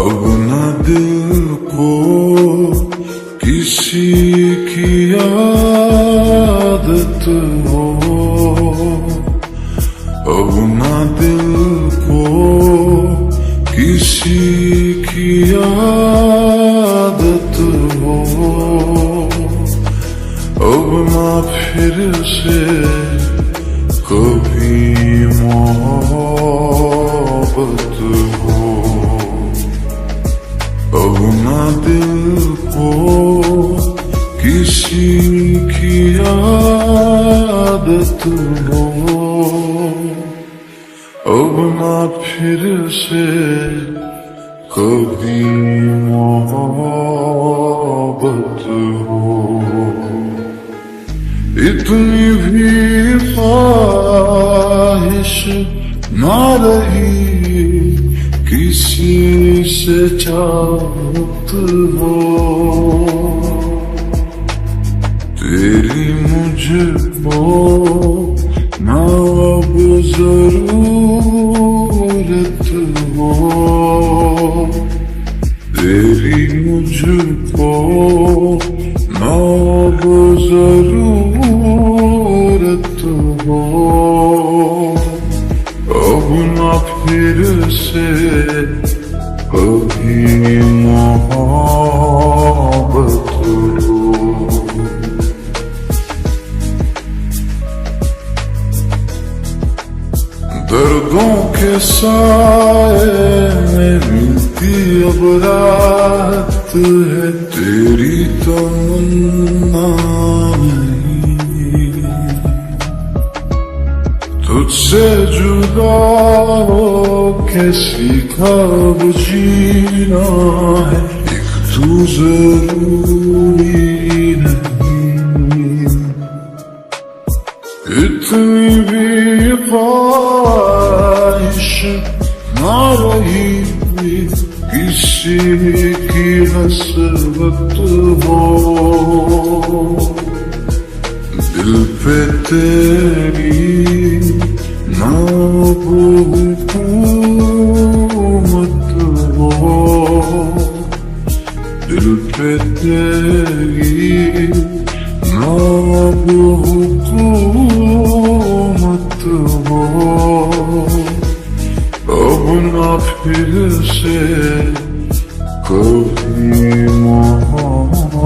अब न दिल को किसी की आदत हो, अब न दिल को किसी की आदत हो, अब न फिर से कभी मोहब्बत हो, अब न दिल को किसी की आदत हो, अब न फिर से कभी मोहब्बत हो। इतनी भी ख्वाहिश ना रही किसी से चाहत हो, तेरी मुझको ना अब जरूरत हो, तेरी मुझको ना अब जरूरत हो, अब ना फिर से कभी मोहब्बत हो। दर्दों के साए में मिलती अब रात है, तेरी तमन्ना नहीं, तुझसे जुदा हो के सीखा अब जीना है, एक तू जरूरी नहीं। इतनी भी ख्वाहिश ना रही किसी की हसरत हो, दिल पे तेरी ना हुकूमत हो, दिल पे तेरी ना हुकूमत हो, अब ना फिर से कभी मोहब्बत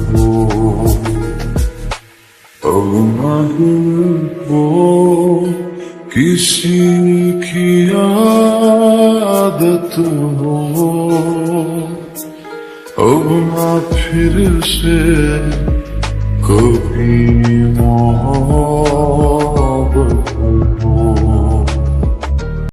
हो, अब ना दिल को किसी की आदत हो, अब ना फिर से कभी मोहब्बत